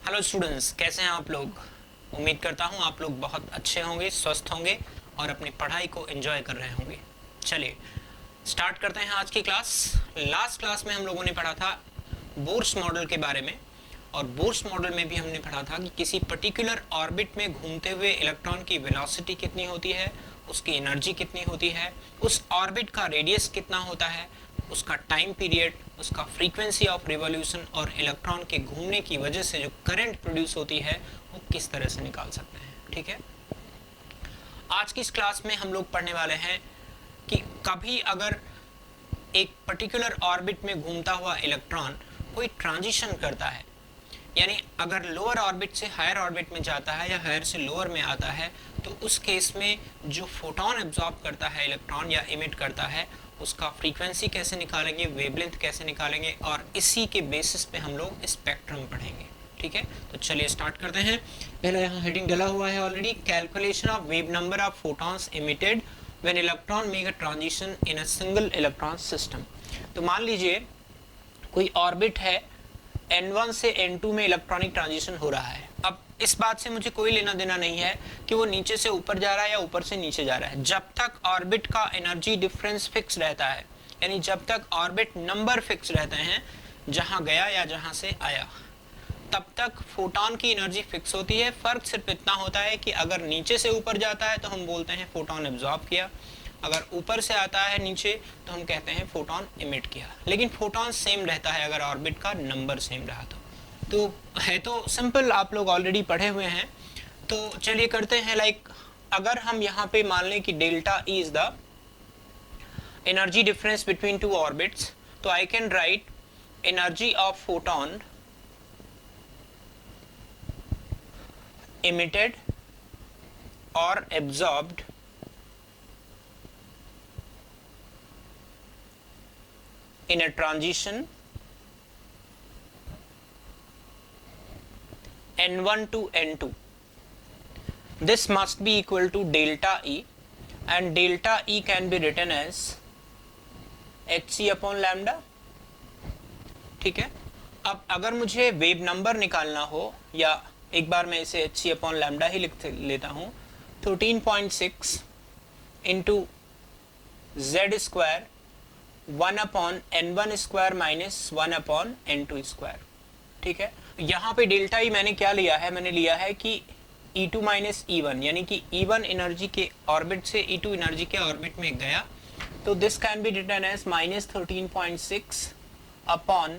Hello students, कैसे हैं आप लोग। उम्मीद करता हूं आप लोग बहुत अच्छे होंगे, स्वस्थ होंगे और अपनी पढ़ाई को एंजॉय कर रहे होंगे। चलिए स्टार्ट करते हैं आज की क्लास। लास्ट क्लास में हम लोगों ने पढ़ा था बोर्स मॉडल के बारे में, और बोर्स मॉडल में भी हमने पढ़ा था कि किसी पर्टिकुलर ऑर्बिट में घूमते हुए इलेक्ट्रॉन की वेलोसिटी कितनी होती है, उसकी एनर्जी कितनी होती है, उस ऑर्बिट का रेडियस कितना होता है, उसका टाइम पीरियड, उसका फ्रीक्वेंसी ऑफ रिवॉल्यूशन और इलेक्ट्रॉन के घूमने की वजह से जो करंट प्रोड्यूस होती है वो किस तरह से निकाल सकते हैं। ठीक है, आज की इस क्लास में हम लोग पढ़ने वाले हैं कि कभी अगर एक पर्टिकुलर ऑर्बिट में घूमता हुआ इलेक्ट्रॉन कोई ट्रांजिशन करता है, यानी अगर लोअर ऑर्बिट से हायर ऑर्बिट में जाता है या हायर से लोअर में आता है, तो उस केस में जो फोटोन एब्जॉर्ब करता है इलेक्ट्रॉन या इमिट करता है, उसका फ्रीक्वेंसी कैसे निकालेंगे, वेवलेंथ कैसे निकालेंगे, और इसी के बेसिस पे हम लोग स्पेक्ट्रम पढ़ेंगे। ठीक है, तो चलिए स्टार्ट करते हैं। पहला यहाँ हेडिंग डला हुआ है already, calculation of wave number of photons emitted when electron make a transition in a single electron system. तो मान लीजिए कोई ऑर्बिट है, N1 से N2 में इलेक्ट्रॉनिक ट्रांजिशन हो रहा है। अब इस बात से मुझे कोई लेना देना नहीं है कि वो नीचे से ऊपर जा रहा है या ऊपर से नीचे जा रहा है, जब तक ऑर्बिट का एनर्जी डिफरेंस फिक्स रहता है, यानी जब तक ऑर्बिट नंबर फिक्स रहते हैं, जहां गया या जहां से आया, तब तक फोटॉन की एनर्जी फिक्स होती है। फर्क सिर्फ इतना होता है कि अगर नीचे से ऊपर जाता है तो हम बोलते हैं फोटॉन एब्जॉर्ब किया, अगर ऊपर से आता है नीचे तो हम कहते हैं फोटॉन इमिट किया। लेकिन फोटॉन सेम रहता है अगर ऑर्बिट का नंबर सेम रहा तो है तो सिंपल, आप लोग ऑलरेडी पढ़े हुए हैं। तो चलिए करते हैं। अगर हम यहाँ पे मान लें कि delta E is the energy difference between two orbits, तो I can write energy of photon emitted or absorbed in a transition N1 to N2. This must be equal to delta E, and delta E can be written as hc upon lambda. ठीक है, अब अगर मुझे wave number निकालना हो, या एक बार मैं इसे hc अपॉन लैम्डा ही लिख लेता हूँ, 13.6 into Z square 1 upon N1 square minus 1 upon N2 square. ठीक है, यहाँ पे डेल्टा ई मैंने क्या लिया है, मैंने लिया है कि E2 माइनस E1, यानी कि E1 एनर्जी के ऑर्बिट से E2 एनर्जी के ऑर्बिट में गया, तो this can be written as minus 13.6 upon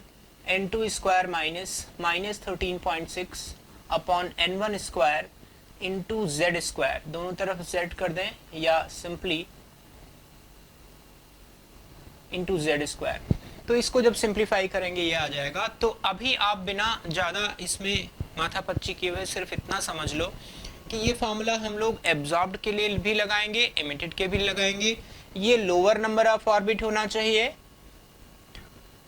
N2 square minus 13.6 upon N1 square into Z square, दोनों तरफ जेड कर दें या सिंपली इंटू जेड स्क्वायर। तो इसको जब सिंप्लीफाई करेंगे ये आ जाएगा। तो अभी आप बिना ज़्यादा इसमें माथापच्ची किए हुए सिर्फ इतना समझ लो कि ये फार्मूला हम लोग एब्जॉर्ब्ड के लिए भी लगाएंगे, एमिटेड के भी लगाएंगे। ये लोअर नंबर ऑफ ऑर्बिट होना चाहिए,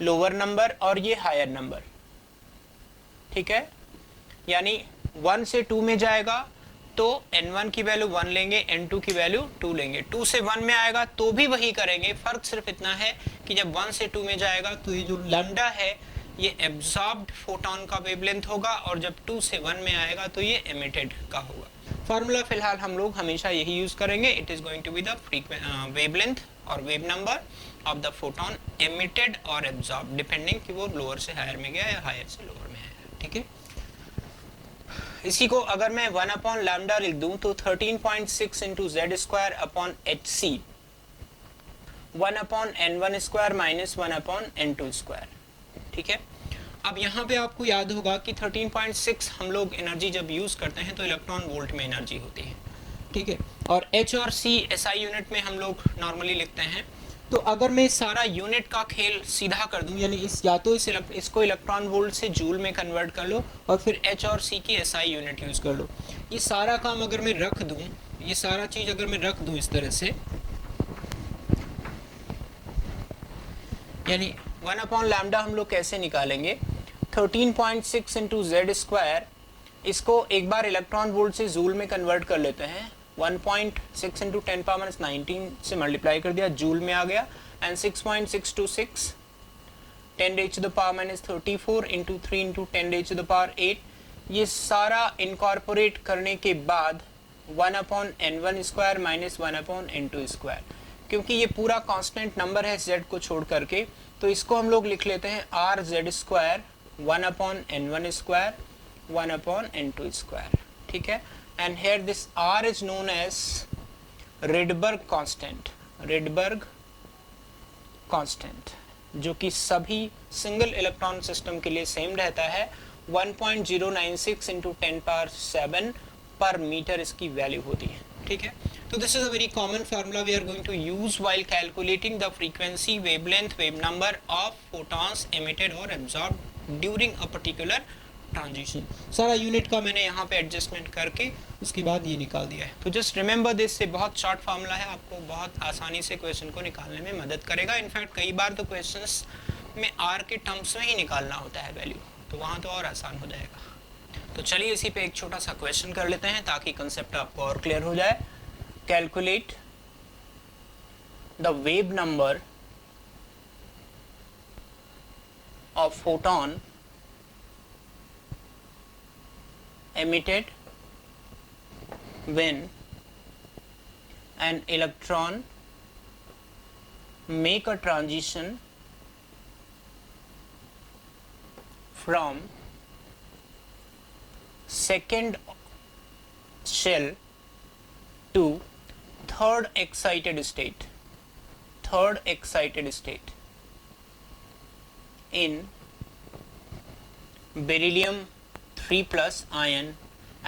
लोअर नंबर, और ये हायर नंबर। ठीक है, यानी 1 से 2 में जाएगा तो N1 की वैल्यू 1 लेंगे, N2 की वैल्यू 2 लेंगे। 2 से 1 में आएगा तो भी वही करेंगे, फर्क सिर्फ इतना है कि जब 1 से 2 में जाएगा तो ये जो लैम्डा है ये एब्जॉर्ब्ड फोटॉन का वेवलेंथ होगा, और जब 2 से 1 में आएगा तो ये एमिटेड का होगा। फार्मूला फिलहाल हम लोग हमेशा यही यूज करेंगे, it is going to be the wavelength और wave number of the photon emitted और एब्जॉर्ब, डिपेंडिंग कि वो लोअर से हायर में गया या हायर से लोअर में आया। ठीक है, इसी को अगर मैं 1 अपॉन लैम्डा लिख दूं तो 13.6 into Z square upon H C 1 upon N1 square minus 1 upon N2 square. ठीक है, अब यहाँ पे आपको याद होगा कि 13.6 हम लोग एनर्जी जब यूज करते हैं तो इलेक्ट्रॉन वोल्ट में एनर्जी होती है। ठीक है, और H और C SI यूनिट में हम लोग नॉर्मली लिखते हैं। तो अगर मैं सारा यूनिट का खेल सीधा कर दूं, यानी या तो इसको इलेक्ट्रॉन वोल्ट से जूल में कन्वर्ट कर लो और फिर H और C की SI यूनिट यूज कर लो, ये सारा काम अगर मैं रख दूं, ये सारा चीज अगर मैं रख दूं इस तरह से, यानी 1 अपॉन लैम्डा हम लोग कैसे निकालेंगे, 13.6 इंटू जेड स्क्वायर, इसको एक बार इलेक्ट्रॉन वोल्ट से जूल में कन्वर्ट कर लेते हैं, 1.6 इंटू 10⁻19 से मल्टीप्लाई कर दिया, जूल में आ गया, and 6.626 10 raised to the power minus 34 into 3 into 10 raised to the power 8, ये सारा इनकॉर्पोरेट करने के बाद 1/n1 square minus 1/n2 square, क्योंकि ये पूरा कांस्टेंट नंबर है z को छोड़ करके, तो इसको हम लोग लिख लेते हैं R Z square 1/n1 square 1/n2 square, ठीक है। And here this r is known as Rydberg constant, Rydberg constant, जो कि सभी सिंगल इलेक्ट्रॉन सिस्टम के लिए सेम रहता है। 1.096 इंटू 10⁻7 पर मीटर इसकी वैल्यू होती है, ठीक है। तो this is a very common formula we are going to use while calculating the frequency, wavelength, wave number of photons emitted और absorbed during a particular transition. सारा यूनिट का मैंने यहाँ पे एडजस्टमेंट करके उसके बाद ये निकाल दिया है। तो जस्ट रिमेंबर दिस, से बहुत शॉर्ट फार्मूला है, आपको बहुत आसानी से क्वेश्चन को निकालने में मदद करेगा। इनफैक्ट कई बार तो क्वेश्चंस में आर के टर्म्स में ही निकालना होता है वैल्यू, तो वहाँ तो और आसान हो जाएगा। तो चलिए इसी पे एक छोटा सा क्वेश्चन कर लेते हैं ताकि कंसेप्ट आपको और क्लियर हो जाए। Calculate the wave number of photon emitted when an electron make a transition from second shell to third excited state in beryllium 3+ ion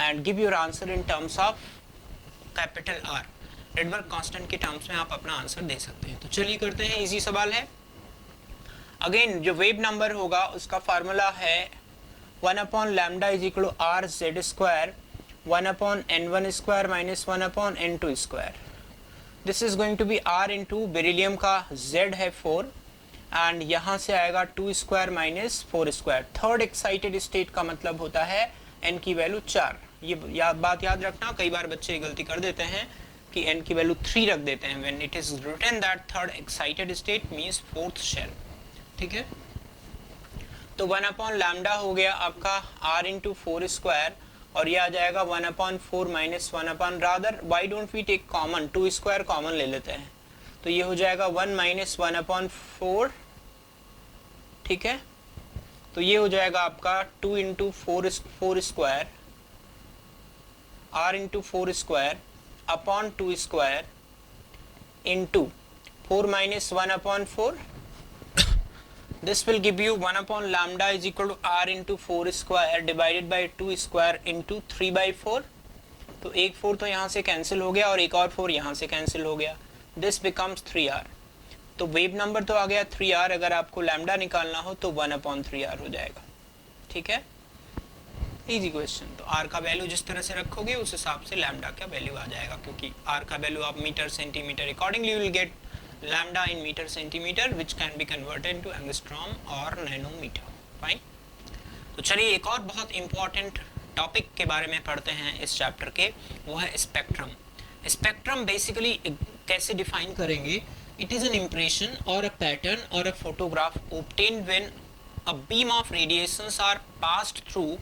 and give your answer in terms of capital R। Rydberg constant के terms में आप अपना answer दे सकते हैं। तो चलिए करते हैं, इजी सवाल है। अगेन जो वेव नंबर होगा उसका फार्मूला है 1/λ is equal to R Z square 1/n1 square minus 1/n2 square. This is going to be R into beryllium का z है 4 एंड यहाँ से आएगा 2 square minus 4 square. Third excited state का मतलब होता है n की वैल्यू 4। ये बात याद रखना, कई बार बच्चे गलती कर देते हैं कि n की वैल्यू 3 रख देते हैं when it is written that third excited state means fourth shell, ठीक है। तो 1/λ हो गया आपका r इंटू 4 स्क्वायर और ये आ जाएगा 1/4 minus 1 rather why don't we take common, 2 square common ले लेते हैं, तो ये हो जाएगा 1 माइनस 1/4, ठीक है। तो ये हो जाएगा आपका 2 into 4 square r into 4 square upon 2 square into 4 minus 1/4। This will give you 1/λ is equal to r into 4 square divided by 2 square into 3/4। तो एक 4 तो यहाँ से कैंसिल हो गया और एक और 4 यहाँ से कैंसिल हो गया। This becomes 3r। तो वेव नंबर तो आ गया 3r, अगर आपको लैम्डा निकालना हो तो 1/3r हो जाएगा, ठीक है। Easy question. तो r का वैल्यू जिस तरह से रखोगे उस हिसाब से लैम्डा का वैल्यू आ जाएगा, क्योंकि r का वैल्यू आप metre centimetre accordingly you will get lambda in metre centimetre which can be converted to angstrom और नैनोमीटर, फाइन। तो चलिए एक और बहुत इंपॉर्टेंट टॉपिक के बारे में पढ़ते हैं इस चैप्टर के, वो है स्पेक्ट्रम। स्पेक्ट्रम बेसिकली कैसे डिफाइन करेंगे? It is an impression or a pattern or a photograph obtained when a beam of radiations are passed through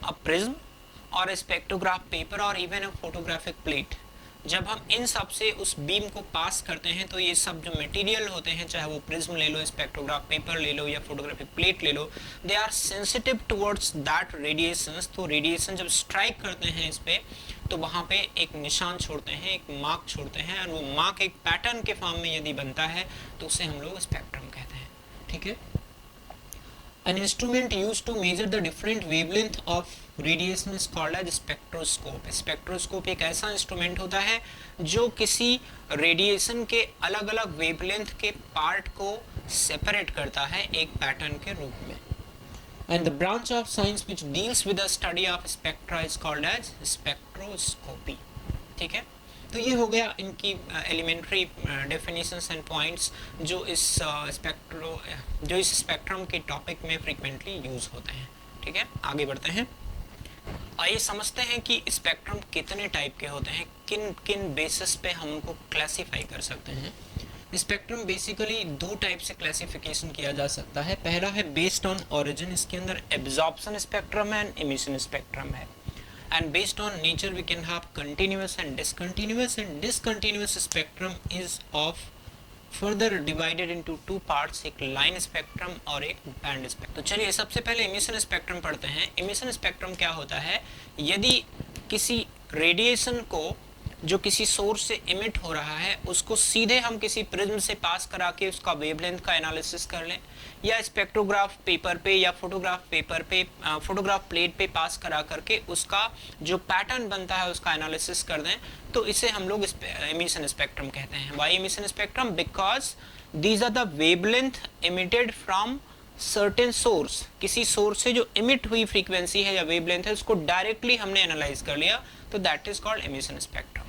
a prism or a spectrograph paper or even a photographic plate। जब हम इन सब से उस beam को पास करते हैं तो ये सब जो मटेरियल होते हैं, चाहे वो प्रिज्म ले लो, स्पेक्ट्रोग्राफ पेपर ले लो या फोटोग्राफिक प्लेट ले लो, they are sensitive towards that radiations. तो रेडिएशन जब स्ट्राइक करते हैं इस पे तो वहाँ पे एक निशान छोड़ते हैं, एक मार्क छोड़ते हैं, और वो मार्क एक पैटर्न के फॉर्म में यदि बनता है तो उसे हम लोग स्पेक्ट्रम कहते हैं, ठीक है। An instrument used to measure the different wavelength of radiation is called as spectroscope। Spectroscope एक ऐसा इंस्ट्रूमेंट होता है जो किसी रेडिएशन के अलग अलग वेवलेंथ के पार्ट को सेपरेट करता है एक पैटर्न के रूप में। And the branch of science which deals with the study of spectra is called as spectroscopy, ठीक है। तो ये हो गया इनकी एलिमेंट्री डेफिनेशंस एंड पॉइंट्स जो इस स्पेक्ट्रम के टॉपिक में फ्रीक्वेंटली यूज होते हैं, ठीक है। आगे बढ़ते हैं, आइए समझते हैं कि स्पेक्ट्रम कितने टाइप के होते हैं, किन किन बेसिस पे हम उनको क्लासीफाई कर सकते हैं। स्पेक्ट्रम बेसिकली दो टाइप से क्लासिफिकेशन किया जा सकता है। पहला है बेस्ड ऑन ओरिजिन, इसके अंदर एब्जॉर्प्शन स्पेक्ट्रम है एंड इमिशन स्पेक्ट्रम है। And based on nature we can have continuous and discontinuous spectrum is of further divided into two parts, एक लाइन स्पेक्ट्रम और एक बैंड स्पेक्ट्रम। तो चलिए सबसे पहले इमिशन स्पेक्ट्रम पढ़ते हैं। इमिशन स्पेक्ट्रम क्या होता है? यदि किसी रेडिएशन को जो किसी सोर्स से इमिट हो रहा है उसको सीधे हम किसी प्रिज्म से पास करा के उसका वेवलेंथ का एनालिसिस कर लें, या स्पेक्ट्रोग्राफ पेपर पे या फोटोग्राफ पेपर पे फोटोग्राफ प्लेट पे पास करा करके उसका जो पैटर्न बनता है उसका एनालिसिस कर दें, तो इसे हम लोग इमिशन स्पेक्ट्रम कहते हैं। Why emission spectrum? Because these are the wavelength emitted from certain source. किसी सोर्स से जो इमिट हुई फ्रीक्वेंसी है या वेवलेंथ है उसको डायरेक्टली हमने एनालाइज कर लिया, तो that is called emission spectrum.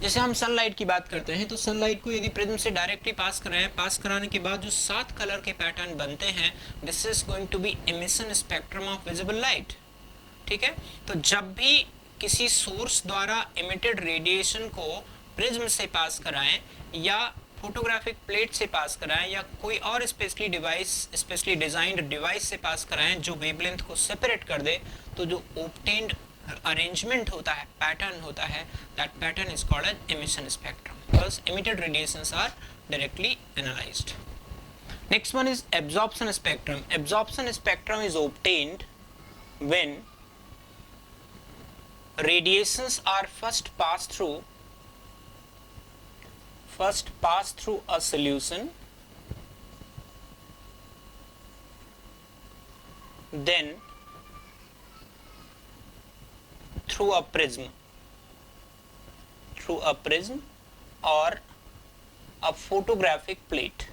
जैसे हम सनलाइट की बात करते हैं, तो सनलाइट को यदि प्रिज्म से डायरेक्टली पास कराएं, पास कराने के बाद जो 7 कलर के पैटर्न बनते हैं, this is going to be emission spectrum of visible light. ठीक है, तो जब भी किसी सोर्स द्वारा इमिटेड रेडिएशन को प्रिज्म से पास कराएं या फोटोग्राफिक प्लेट से पास कराएं या कोई और स्पेशली डिजाइंड डिवाइस से पास कराएं जो वेवलेंथ को सेपरेट कर दे, तो जो ऑब्टेन्ड अरेंजमेंट होता है, पैटर्न होता है, that pattern is called as emission spectrum because emitted radiations are directly analysed. Next one is absorption spectrum. Absorption spectrum is obtained when radiations are first passed through a solution, then through a prism or a photographic plate।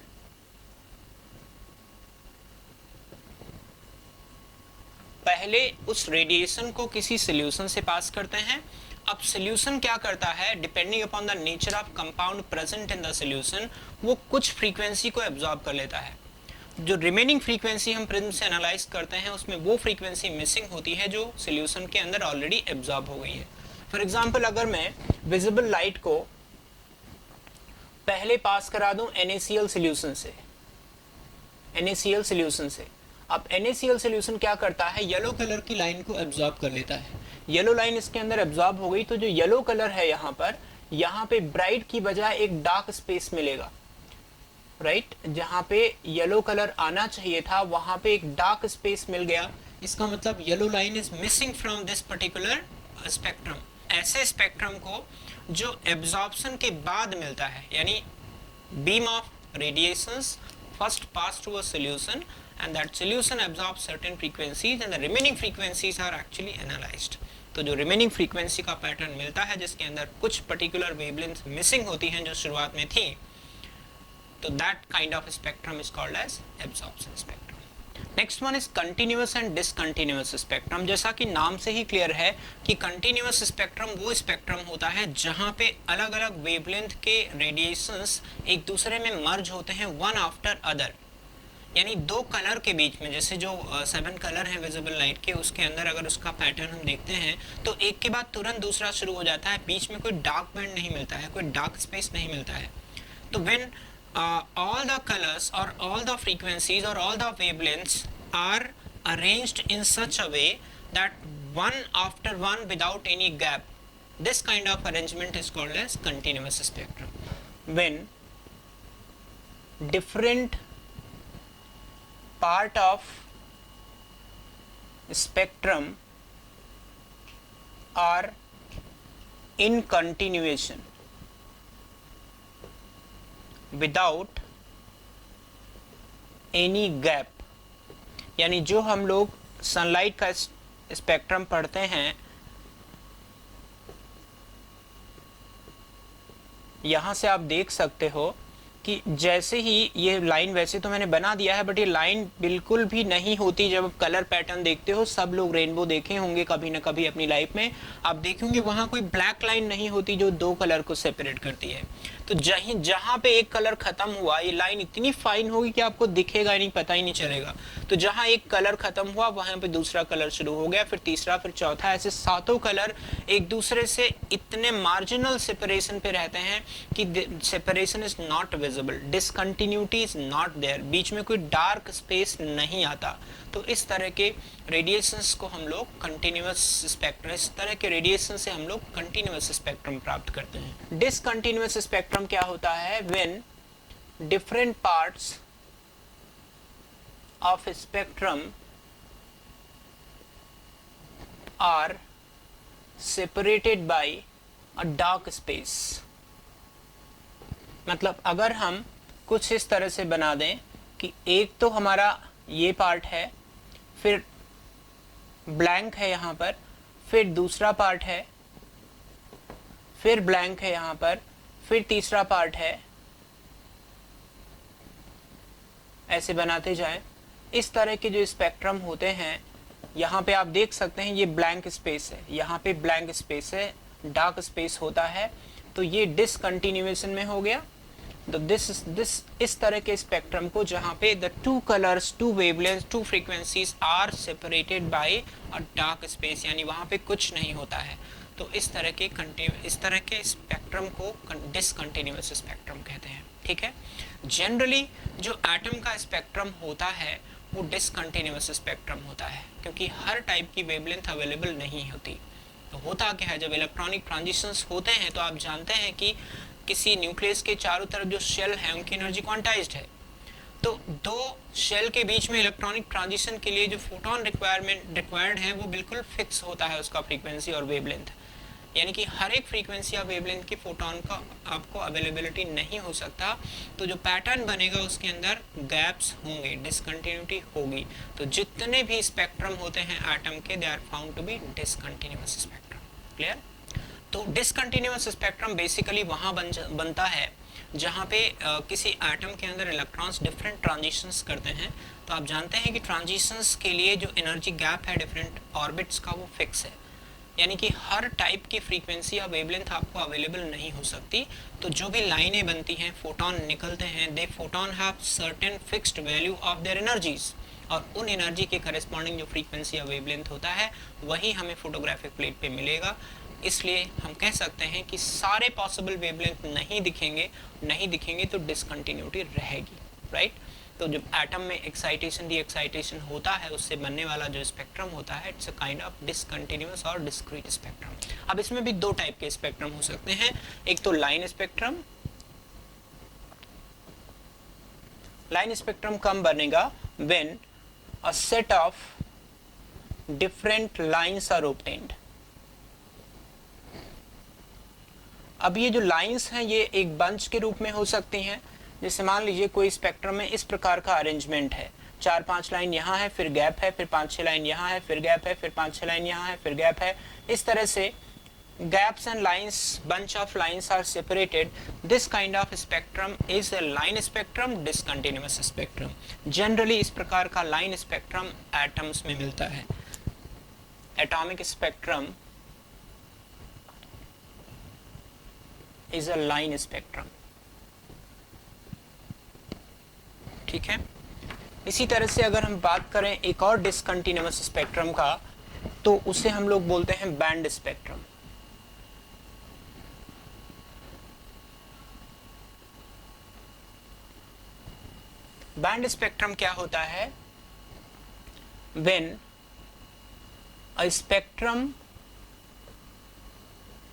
पहले उस radiation को किसी solution से पास करते हैं। अब solution क्या करता है, depending upon the nature of compound present in the solution, वो कुछ फ्रीक्वेंसी को एब्जॉर्ब कर लेता है। जो रिमेनिंग फ्रीक्वेंसी हम प्रिज्म से एनालाइज करते हैं उसमें वो फ्रीक्वेंसी मिसिंग होती है जो सॉल्यूशन के अंदर ऑलरेडी एब्जॉर्ब हो गई है। फॉर एग्जांपल, अगर मैं विजिबल लाइट को पहले पास करा दूं NaCl सॉल्यूशन से, अब NaCl सॉल्यूशन क्या करता है, येलो कलर की लाइन को एब्जॉर्ब कर लेता है। येलो लाइन इसके अंदर एब्जॉर्ब हो गई, तो जो येलो कलर है यहाँ पे ब्राइट की बजाय एक डार्क स्पेस मिलेगा, राइट? जहाँ पे येलो कलर आना चाहिए था वहां पे एक डार्क स्पेस मिल गया। इसका मतलब yellow line is missing from this particular spectrum. ऐसे स्पेक्ट्रम को जो एब्जॉर्प्शन के बाद मिलता है, यानी beam of radiations first pass through a solution and that solution absorbs certain frequencies and the remaining frequencies are actually analyzed। तो जो remaining frequency का पैटर्न मिलता है जिसके अंदर कुछ particular wavelengths missing होती हैं जो शुरुआत में थी, तो that kind of spectrum is called as absorption spectrum। Next one is continuous and discontinuous spectrum. जैसा कि नाम से ही क्लियर है कि कंटिन्यूअस स्पेक्ट्रम वो स्पेक्ट्रम होता है जहां पे अलग अलग वेवलेंथ के रेडिएशंस एक दूसरे में मर्ज होते हैं वन आफ्टर अदर, यानी दो कलर के बीच में। जैसे जो 7 कलर है विजिबल लाइट के, उसके अंदर अगर उसका पैटर्न हम देखते हैं तो एक के बाद तुरंत दूसरा शुरू हो जाता है, बीच में कोई डार्क बैंड नहीं मिलता है, कोई डार्क स्पेस नहीं मिलता है। तो when all the colors or all the frequencies or all the wavelengths are arranged in such a way that one after one without any gap, this kind of arrangement is called as continuous spectrum। When different part of spectrum are in continuation without any gap, यानी जो हम लोग sunlight का spectrum पढ़ते हैं, यहाँ से आप देख सकते हो कि जैसे ही ये लाइन, वैसे तो मैंने बना दिया है बट ये लाइन बिल्कुल भी नहीं होती। जब आप कलर पैटर्न देखते हो, सब लोग रेनबो देखे होंगे कभी ना कभी अपनी लाइफ में, आप देखेंगे वहाँ कोई ब्लैक लाइन नहीं होती जो दो कलर को सेपरेट करती है। तो जहाँ पे एक कलर खत्म हुआ, ये लाइन इतनी फाइन होगी कि आपको दिखेगा ही नहीं, पता ही नहीं चलेगा। तो जहाँ एक कलर खत्म हुआ वहाँ पे दूसरा कलर शुरू हो गया, फिर तीसरा, फिर चौथा, ऐसे सातों कलर एक दूसरे से इतने मार्जिनल सेपरेशन पे रहते हैं कि separation is not visible, discontinuity is not there, बीच में कोई डार्क स्पेस नहीं आता। तो इस तरह के रेडिएशंस को हम लोग कंटिन्यूअस स्पेक्ट्रम, इस तरह के रेडिएशन से हम लोग कंटिन्यूअस स्पेक्ट्रम प्राप्त करते हैं। डिसकंटिन्यूअस स्पेक्ट्रम क्या होता है? When different parts of spectrum are separated by a dark space. मतलब अगर हम कुछ इस तरह से बना दें कि एक तो हमारा ये पार्ट है, फिर ब्लैंक है यहाँ पर, फिर दूसरा पार्ट है, फिर ब्लैंक है यहाँ पर, फिर तीसरा पार्ट है, ऐसे बनाते जाएं। इस तरह के जो स्पेक्ट्रम होते हैं, यहाँ पे आप देख सकते हैं ये ब्लैंक स्पेस है, यहाँ पे ब्लैंक स्पेस है, डार्क स्पेस होता है, तो ये डिसकंटिन्यूएशन में हो गया। तो दिस इस तरह के स्पेक्ट्रम को जहाँ पे the two colours, two wavelength, two frequencies are separated by a dark space, यानी वहाँ पे कुछ नहीं होता है, तो इस तरह के स्पेक्ट्रम को डिसकंटिन्यूअस स्पेक्ट्रम कहते हैं। ठीक है। जनरली जो एटम का स्पेक्ट्रम होता है वो डिसकंटिन्यूअस स्पेक्ट्रम होता है, क्योंकि हर टाइप की वेवलेंथ अवेलेबल नहीं होती। तो होता क्या है, जब इलेक्ट्रॉनिक ट्रांजिशंस होते हैं तो आप जानते हैं कि किसी न्यूक्लियस के चारों तरफ जो शेल है उनकी एनर्जी क्वांटाइज्ड है। तो दो शेल के बीच में इलेक्ट्रॉनिक ट्रांजिशन के लिए जो फोटोन रिक्वायर्ड है वो बिल्कुल फिक्स होता है, उसका फ्रीक्वेंसी और वेवलेंथ। यानी कि हर एक फ्रीक्वेंसी या वेवलेंथ की फोटोन का आपको अवेलेबिलिटी नहीं हो सकता। तो जो पैटर्न बनेगा उसके अंदर गैप्स होंगे, डिसकंटिन्यूटी होगी। तो जितने भी स्पेक्ट्रम होते हैं एटम के, they are found to be discontinuous spectrum. Clear? तो डिसकंटिन्यूअस स्पेक्ट्रम बेसिकली वहाँ बनता है जहाँ पे किसी एटम के अंदर इलेक्ट्रॉन्स डिफरेंट ट्रांजिशंस करते हैं। तो आप जानते हैं कि ट्रांजिशंस के लिए जो एनर्जी गैप है डिफरेंट ऑर्बिट्स का वो फिक्स है, यानी कि हर टाइप की फ्रीक्वेंसी या वेवलेंथ आपको अवेलेबल नहीं हो सकती। तो जो भी लाइनें बनती हैं, फोटोन निकलते हैं, they photon have certain fixed value of their energies, और उन एनर्जी के करस्पॉन्डिंग जो फ्रीक्वेंसी या वेवलेंथ होता है वही हमें फोटोग्राफिक प्लेट पे मिलेगा। इसलिए हम कह सकते हैं कि सारे पॉसिबल वेवलेंथ नहीं दिखेंगे तो डिसकंटिन्यूटी रहेगी, राइट। तो जब एटम में एक्साइटेशन डी-एक्साइटेशन होता है उससे बनने वाला जो स्पेक्ट्रम होता है, it's a kind of discontinuous और डिस्क्रीट स्पेक्ट्रम। अब इसमें भी दो टाइप के स्पेक्ट्रम हो सकते हैं, एक तो लाइन स्पेक्ट्रम। लाइन स्पेक्ट्रम कब बनेगा? When a set of different lines are obtained. अब ये जो लाइंस हैं ये एक बंच के रूप में हो सकती हैं। जैसे मान लीजिए कोई स्पेक्ट्रम में इस प्रकार का अरेंजमेंट है, 4-5 लाइन यहाँ है, फिर गैप है, फिर 5-6 लाइन यहाँ है, फिर गैप है, फिर 5-6 लाइन यहाँ है, फिर गैप है। इस तरह से gaps and lines, bunch of lines are separated. This kind of spectrum is a line spectrum, discontinuous spectrum. Generally इस प्रकार का line spectrum atoms में मिलता है। Atomic spectrum is a line spectrum. ठीक है। इसी तरह से अगर हम बात करें एक और डिसकंटिन्यूअस स्पेक्ट्रम का, तो उसे हम लोग बोलते हैं बैंड स्पेक्ट्रम। बैंड स्पेक्ट्रम क्या होता है? When a spectrum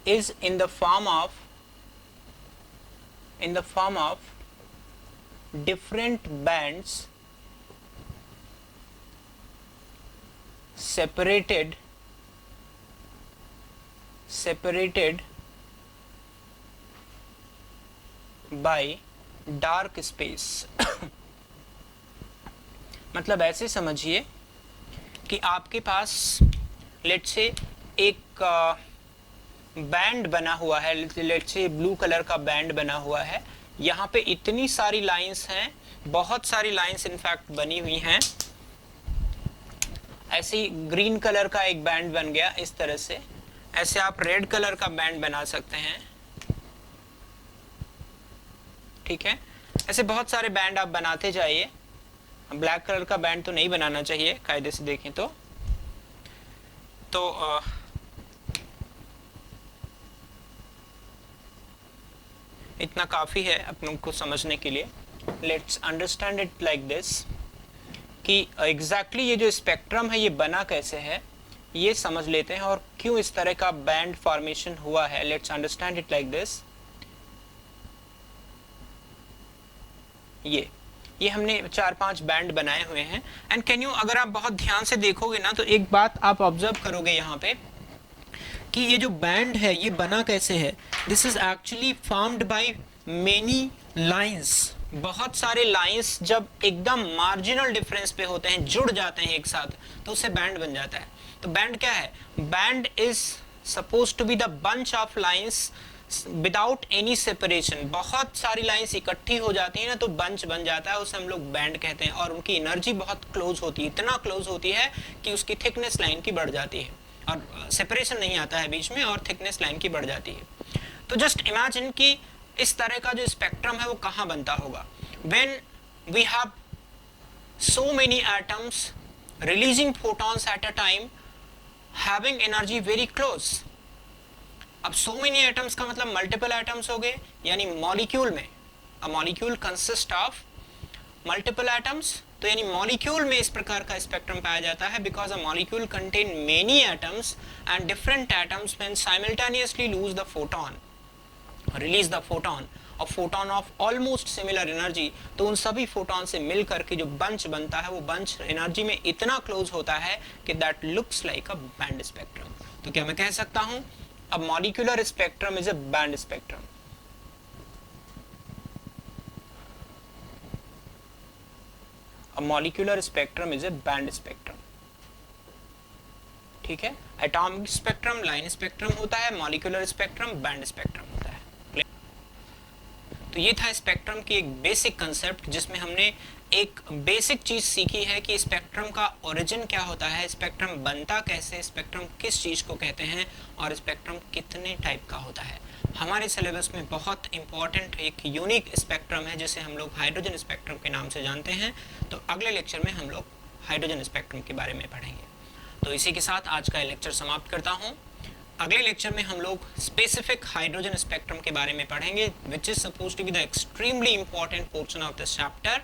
is in the form of different bands separated by dark space। मतलब ऐसे समझिए कि आपके पास लेट्स से एक बैंड बना हुआ है, लेट्स से ब्लू कलर का बैंड बना हुआ है। यहाँ पे इतनी सारी लाइंस हैं, बहुत सारी लाइंस इनफैक्ट बनी हुई हैं। ऐसे ही ग्रीन कलर का एक बैंड बन गया इस तरह से। ऐसे आप रेड कलर का बैंड बना सकते हैं, ठीक है। ऐसे बहुत सारे बैंड आप बनाते जाइए। ब्लैक कलर का बैंड तो नहीं बनाना चाहिए कायदे से देखें तो इतना काफ़ी है अपनों को समझने के लिए। Let's understand it like this कि एग्जैक्टली ये जो स्पेक्ट्रम है ये बना कैसे है, ये समझ लेते हैं और क्यों इस तरह का बैंड फॉर्मेशन हुआ है। Let's understand it like this. ये हमने 4-5 बैंड बनाए हुए हैं। एंड कैन यू, अगर आप बहुत ध्यान से देखोगे ना तो एक बात आप ऑब्जर्व करोगे यहाँ पे कि ये जो बैंड है ये बना कैसे है। This is actually formed by many lines. बहुत सारे लाइंस जब एकदम मार्जिनल डिफरेंस पे होते हैं, जुड़ जाते हैं एक साथ, तो उससे बैंड बन जाता है। तो बैंड क्या है? Band is suppose to be the bunch of lines without any separation. बहुत सारी लाइंस इकट्ठी हो जाती है ना तो बंच बन जाता है, उसे हम लोग बैंड कहते हैं। और उनकी एनर्जी बहुत क्लोज होती है, इतना क्लोज होती है कि उसकी थिकनेस लाइन की बढ़ जाती है और सेपरेशन नहीं आता है बीच में और थिकनेस लाइन की बढ़ जाती है। तो जस्ट इमेजिन कि इस तरह का जो स्पेक्ट्रम है वो कहाँ बनता होगा। When we have so many atoms releasing photons at a time having energy very close। अब so many atoms का मतलब multiple atoms हो गए, यानी मॉलिक्यूल में a molecule consist of multiple atoms, तो यानी मॉलिक्यूल में इस प्रकार का स्पेक्ट्रम पाया जाता है because a molecule contain many atoms and different atoms when simultaneously lose the photon, release the photon, और photon of almost similar energy. तो उन सभी फोटोन से मिलकर के जो बंच बनता है वो बंच एनर्जी में इतना क्लोज होता है कि that looks like a band spectrum. तो क्या मैं कह सकता हूं a molecular spectrum is a band spectrum. A molecular spectrum is a band spectrum. ठीक है, एटॉमिक स्पेक्ट्रम लाइन स्पेक्ट्रम होता है, मॉलिक्यूलर स्पेक्ट्रम बैंड स्पेक्ट्रम होता है। तो ये था स्पेक्ट्रम की एक बेसिक कंसेप्ट जिसमें हमने एक बेसिक चीज़ सीखी है कि स्पेक्ट्रम का ओरिजिन क्या होता है, स्पेक्ट्रम बनता कैसे, स्पेक्ट्रम किस चीज़ को कहते हैं और स्पेक्ट्रम कितने टाइप का होता है। हमारे सिलेबस में बहुत इंपॉर्टेंट एक यूनिक स्पेक्ट्रम है जिसे हम लोग हाइड्रोजन स्पेक्ट्रम के नाम से जानते हैं। तो अगले लेक्चर में हम लोग हाइड्रोजन स्पेक्ट्रम के बारे में पढ़ेंगे। तो इसी के साथ आज का लेक्चर समाप्त करता हूँ। अगले लेक्चर में हम लोग स्पेसिफिक हाइड्रोजन स्पेक्ट्रम के बारे में पढ़ेंगे, which is suppose to be the extremely important portion of this chapter.